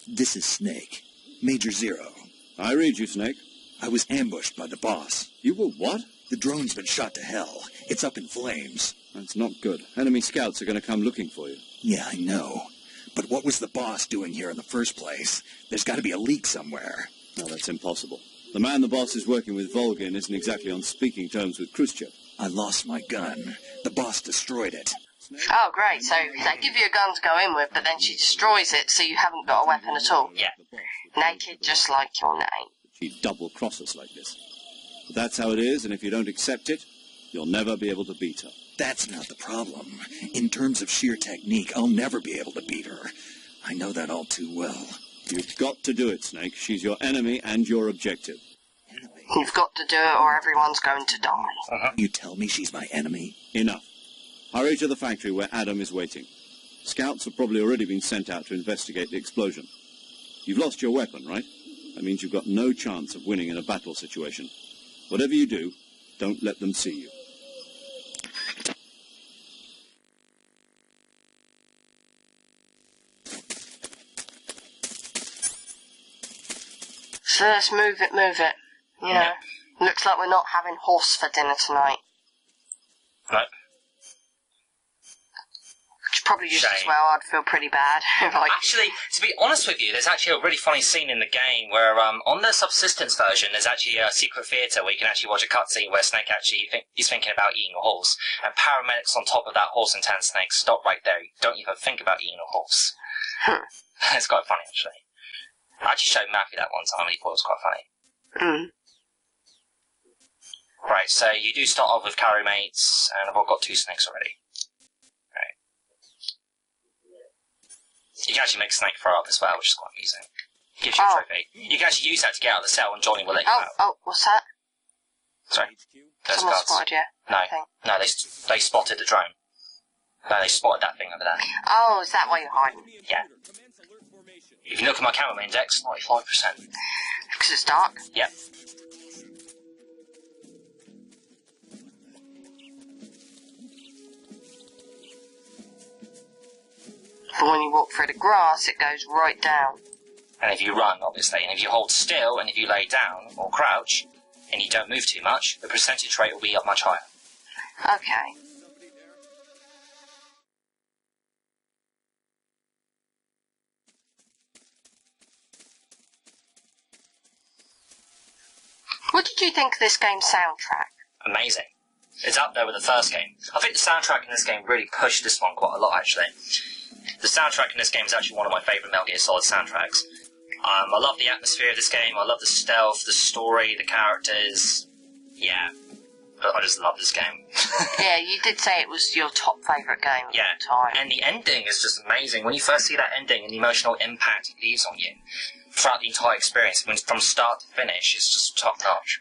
This is Snake. Major Zero. I read you, Snake. I was ambushed by the boss. You were what? The drone's been shot to hell. It's up in flames. That's not good. Enemy scouts are going to come looking for you. Yeah, I know. But what was the boss doing here in the first place? There's got to be a leak somewhere. No, that's impossible. The man the boss is working with, Volgin, isn't exactly on speaking terms with Khrushchev. I lost my gun. The boss destroyed it. Oh, great. So they give you a gun to go in with, but then she destroys it, so you haven't got a weapon at all. Yeah. Naked, just like your name. She'd double-cross us like this. But that's how it is, and if you don't accept it, you'll never be able to beat her. That's not the problem. In terms of sheer technique, I'll never be able to beat her. I know that all too well. You've got to do it, Snake. She's your enemy and your objective. You've got to do it or everyone's going to die. You tell me she's my enemy? Enough. Hurry to the factory where Adam is waiting. Scouts have probably already been sent out to investigate the explosion. You've lost your weapon, right? That means you've got no chance of winning in a battle situation. Whatever you do, don't let them see you. So let's move it. You know, looks like we're not having horse for dinner tonight. No. Which probably just as Shame. well, I'd feel pretty bad if I... Actually, to be honest with you, there's actually a really funny scene in the game where, on the subsistence version, there's actually a secret theatre where you can actually watch a cutscene where Snake actually is thinking about eating a horse, and paramedics on top of that horse and 10 snakes stop right there. You don't even think about eating a horse. It's quite funny, actually. I actually showed Matthew that one time and he thought it was quite funny. Right, so you do start off with carry mates, and I've got 2 snakes already. Right. You can actually make a snake throw up as well, which is quite amusing. Gives you a trophy. You can actually use that to get out of the cell and Johnny will let you out. Oh, what's that? Sorry. Those Someone guards. spotted you. No, they spotted the drone. No, they spotted that thing over there. Oh, is that why you're hiding? Yeah. If you look at my camera index, 95%. Because it's dark? Yeah. But when you walk through the grass, it goes right down. And if you run, obviously, and if you hold still, and if you lay down, or crouch, and you don't move too much, the percentage rate will be up much higher. Okay. What did you think of this game's soundtrack? Amazing. It's up there with the first game. I think the soundtrack in this game really pushed this one quite a lot, actually. The soundtrack in this game is actually one of my favourite Metal Gear Solid soundtracks. I love the atmosphere of this game, I love the stealth, the story, the characters. Yeah. I just love this game. Yeah, you did say it was your top favourite game of all time. And the ending is just amazing. When you first see that ending and the emotional impact it leaves on you throughout the entire experience, from start to finish, it's just top notch.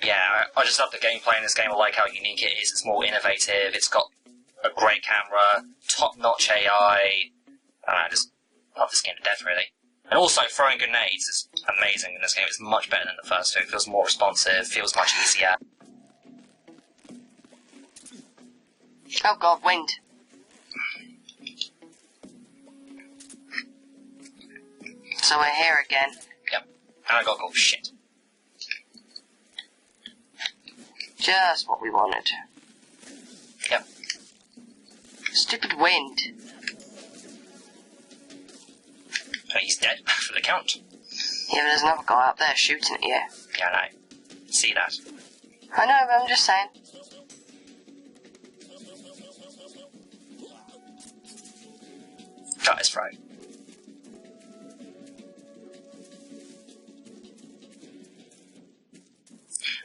Yeah, I just love the gameplay in this game. I like how unique it is. It's more innovative. It's got a great camera, top-notch AI. I just love this game to death, really. And also, throwing grenades is amazing in this game. It's much better than the first two. It feels more responsive, feels much easier. Oh god, wind. So we're here again. Yep. And I got gold. Shit. Just what we wanted. Yep. Stupid wind. And he's dead for the count. Yeah, but there's another guy up there shooting at you. Yeah, I know. See that. I know, but I'm just saying. Cut his throat.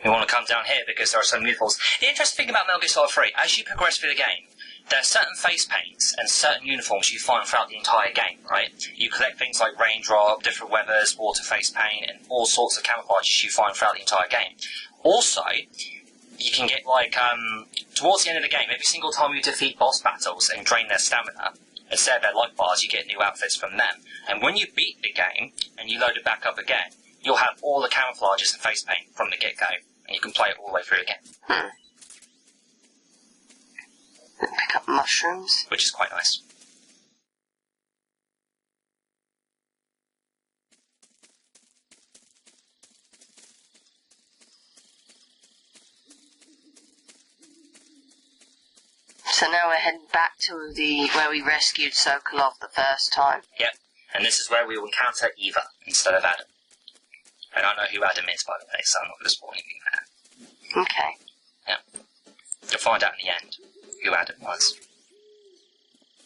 We want to come down here because there are some uniforms. The interesting thing about Metal Gear Solid 3, as you progress through the game, there are certain face paints and certain uniforms you find throughout the entire game, right? You collect things like raindrop, different weathers, water face paint, and all sorts of camouflages you find throughout the entire game. Also, you can get, like, towards the end of the game, every single time you defeat boss battles and drain their stamina, instead of their life bars, you get new outfits from them. And when you beat the game, and you load it back up again, you'll have all the camouflages and face paint from the get-go, and you can play it all the way through again. Pick up mushrooms. Which is quite nice. So now we're heading back to where we rescued Sokolov the first time. Yep, and this is where we will encounter Eva instead of Adam. And I know who Adam is, by the way, so I'm not going to spoil anything there. Okay. Yeah. You'll find out in the end who Adam was.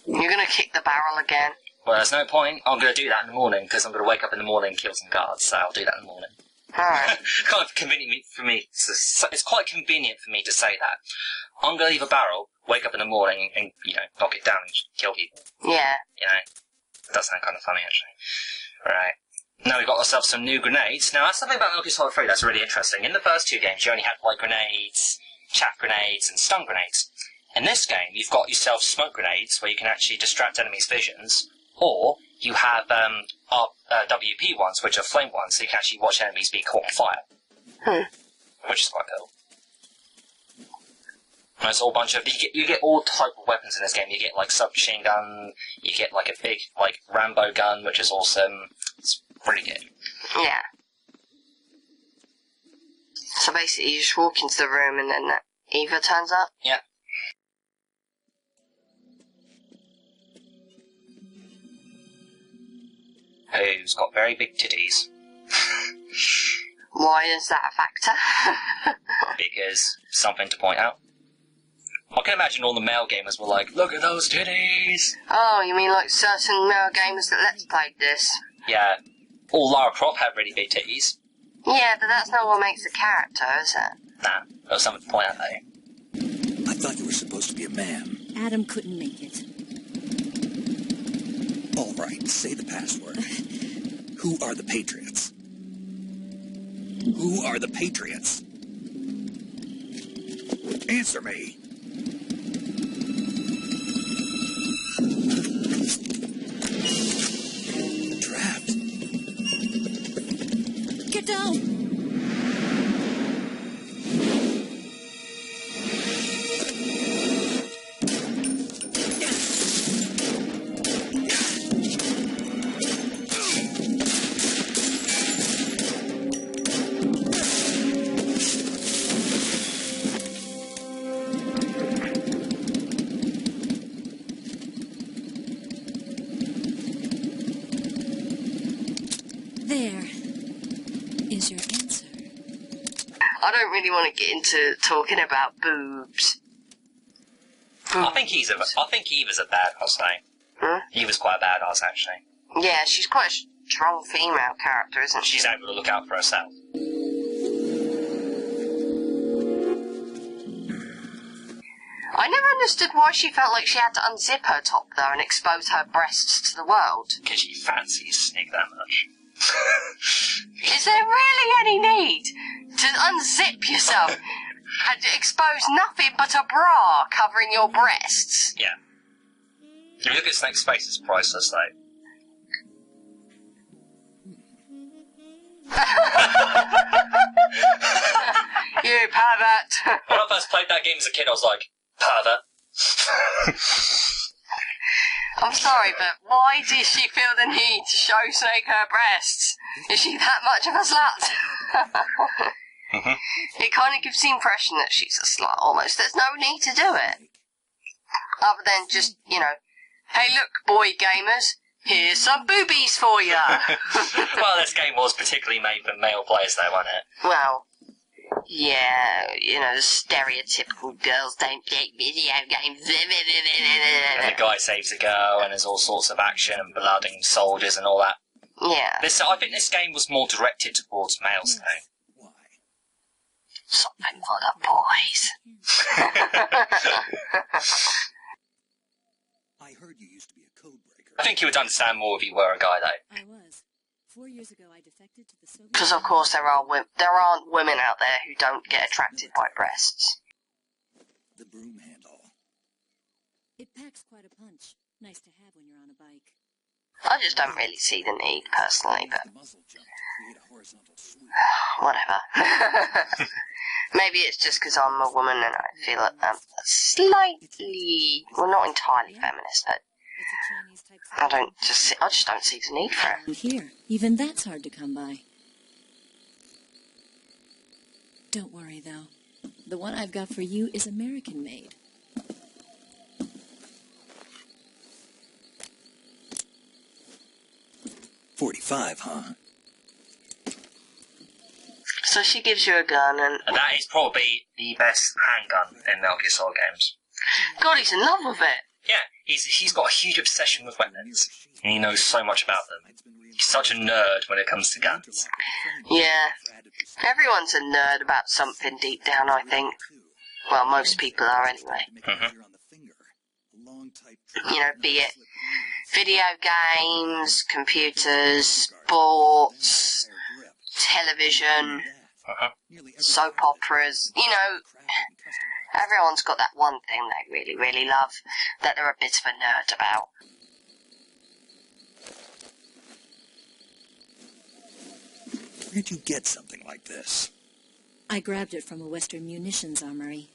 You're going to kick the barrel again? Well, there's no point. I'm going to do that in the morning, because I'm going to wake up in the morning and kill some guards, so I'll do that in the morning. Alright. Kind of convenient for me. It's quite convenient for me to say that. I'm going to leave a barrel, wake up in the morning, and, knock it down and kill people. Yeah. It does sound kind of funny, actually. Right. Now we've got ourselves some new grenades. Now, that's something about Metal Gear Solid 3 that's really interesting. In the first two games, you only had light grenades, chaff grenades, and stun grenades. In this game, you've got yourself smoke grenades, where you can actually distract enemies' visions, or you have WP ones, which are flame ones, so you can actually watch enemies be caught on fire. Which is quite cool. And there's a whole bunch of... You get all type of weapons in this game. You get, submachine gun, you get, a big, Rambo gun, which is awesome. It's pretty good. Yeah. So basically you just walk into the room and then Eva turns up? Yeah. Who's got very big titties. Why is that a factor? Because something to point out. I can imagine all the male gamers were like, look at those titties! Oh, you mean like certain male gamers that Let's Played this? Yeah. All Lara Croft had really big titties. Yeah, but that's not what makes a character, is it? Nah, there was something to point out though. I thought you were supposed to be a man. Adam couldn't make it. All right, say the password. Who are the Patriots? Who are the Patriots? Answer me. Trapped. Get down! There is your answer. I don't really want to get into talking about boobs. I think Eva's a badass, though. Eva's quite a badass, actually. Yeah, she's quite a strong female character, isn't she? She's able to look out for herself. I never understood why she felt like she had to unzip her top, though, and expose her breasts to the world. Because she fancies Snig that much. Is there really any need to unzip yourself and expose nothing but a bra covering your breasts? Yeah. If you look at Snake's face, it's priceless, though. You pervert. When I first played that game as a kid, I was like, pervert. I'm sorry, but why did she feel the need to show Snake her breasts? Is she that much of a slut? It kind of gives the impression that she's a slut, almost. There's no need to do it. Other than just, hey look, boy gamers, here's some boobies for you. Well, this game was particularly made for male players, though, wasn't it? Well, yeah, the stereotypical girls don't play video games. And the guy saves a girl, and there's all sorts of action and blood and soldiers and all that. Yeah. I think this game was more directed towards males, though. Why? Something for the boys. I heard you used to be a code breaker. I think you would understand more if you were a guy, though. I was. 4 years ago, I defected to the Soviet... Because, of course, there aren't women out there who don't get attracted by breasts. The broom handle. It packs quite a punch. Nice to have when you're on a bike. I just don't really see the need, personally, but The muzzle jump to create a horizontal sweep. whatever. Maybe it's just because I'm a woman and I feel slightly, well, not entirely feminist, but It's a Chinese type... I just don't see the need for it. And here, even that's hard to come by. Don't worry, though. The one I've got for you is American-made. .45, huh? So she gives you a gun and... And that is probably the best handgun in Metal Gear Solid games. God, he's in love with it. Yeah, he's got a huge obsession with weapons, and he knows so much about them. He's such a nerd when it comes to guns. Yeah. Everyone's a nerd about something deep down, I think. Well, most people are anyway. Mm-hmm. You know, be it video games, computers, sports, television, soap operas. You know, everyone's got that one thing they really, really love that they're a bit of a nerd about. Where'd you get something like this? I grabbed it from a Western munitions armory.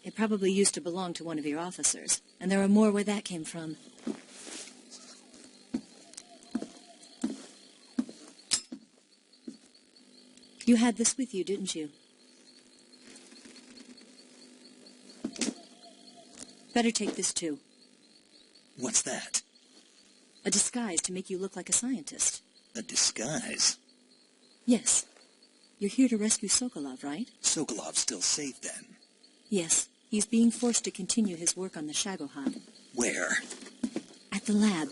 It probably used to belong to one of your officers, and there are more where that came from. You had this with you, didn't you? Better take this too. What's that? A disguise to make you look like a scientist. A disguise? Yes. You're here to rescue Sokolov, right? Sokolov's still safe then? Yes. He's being forced to continue his work on the Shagohod. Where? At the lab.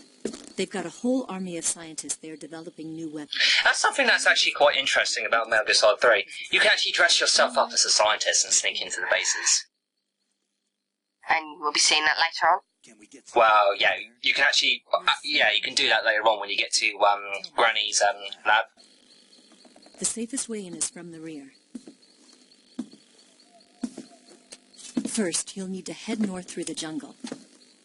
They've got a whole army of scientists there developing new weapons. That's something that's actually quite interesting about Metal Gear Solid 3. You can actually dress yourself up as a scientist and sneak into the bases. And we'll be seeing that later on. Well, yeah, you can actually... you can do that later on when you get to Granny's lab. The safest way in is from the rear. First, you'll need to head north through the jungle.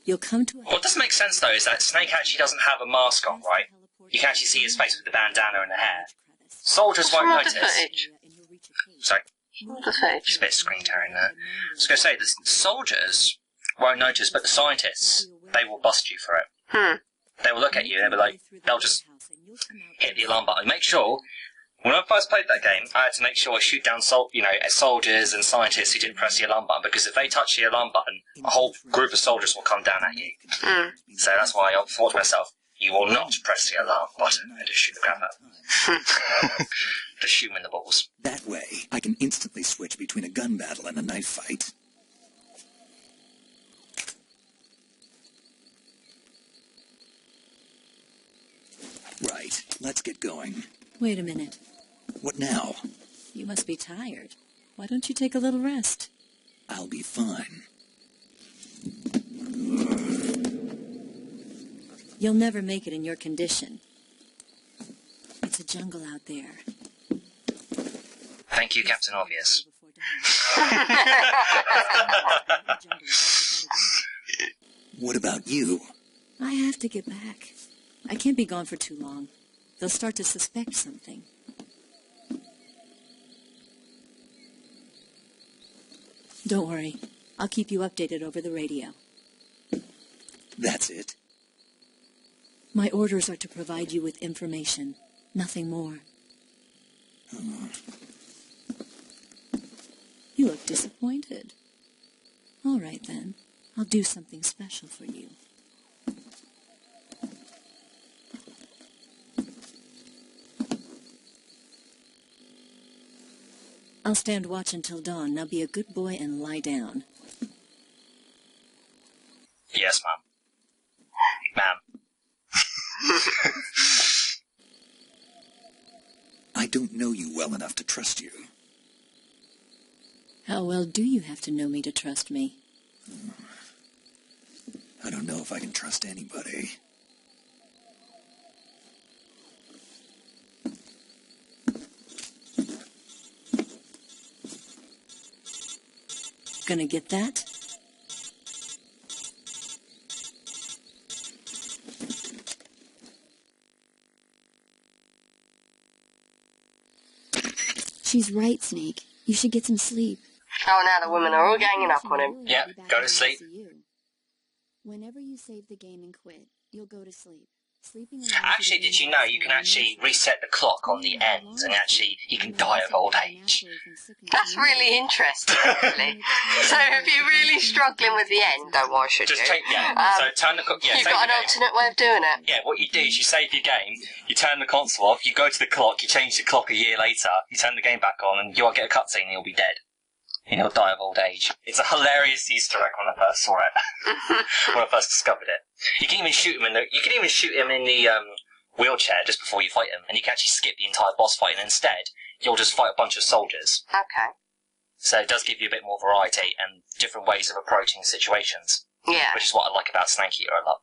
You'll come to a... What doesn't make sense, though, is that Snake actually doesn't have a mask on, right? You can actually see his face with the bandana and the hair. Soldiers won't What's notice. the footage? Sorry, The footage. just a bit of screen tearing there. I was going to say, the soldiers won't notice, but the scientists, they will bust you for it. They will look at you and they'll be like, they'll just hit the alarm button. Make sure... When I first played that game, I had to make sure I shoot down soldiers and scientists who didn't press the alarm button, because if they touch the alarm button, a whole group of soldiers will come down at you. So that's why I thought to myself, you will not press the alarm button and just shoot the crap out. Just shoot him in the balls. That way, I can instantly switch between a gun battle and a knife fight. Right, let's get going. Wait a minute. What now? You must be tired. Why don't you take a little rest? I'll be fine. You'll never make it in your condition. It's a jungle out there. Thank you, Captain Obvious. What about you? I have to get back. I can't be gone for too long. They'll start to suspect something. Don't worry. I'll keep you updated over the radio. That's it? My orders are to provide you with information. Nothing more. You look disappointed. All right, then. I'll do something special for you. I'll stand watch until dawn. Now be a good boy and lie down. Yes, ma'am. Ma'am. I don't know you well enough to trust you. How well do you have to know me to trust me? I don't know if I can trust anybody. Gonna get that? She's right, Snake. You should get some sleep. Oh, now the women are all ganging up on him. Yeah, go to sleep. Whenever you save the game and quit, you'll go to sleep. Sleeping Actually, did you know you can actually reset the clock on the end, and actually you can die of old age? That's really interesting, actually. So if you're really struggling with the end, though, why should Just you? take, so turn the clock, You've save got an the game. alternate way of doing it. Yeah, what you do is you save your game, you turn the console off, you go to the clock, you change the clock a year later, you turn the game back on, and you'll get a cutscene and you'll be dead. And he'll die of old age. It's a hilarious Easter egg when I first saw it. When I first discovered it. You can even shoot him in the wheelchair just before you fight him, and you can actually skip the entire boss fight, and instead you'll just fight a bunch of soldiers. Okay. So it does give you a bit more variety and different ways of approaching situations. Yeah. Which is what I like about Snake Eater a lot,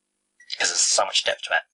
because there's so much depth to it.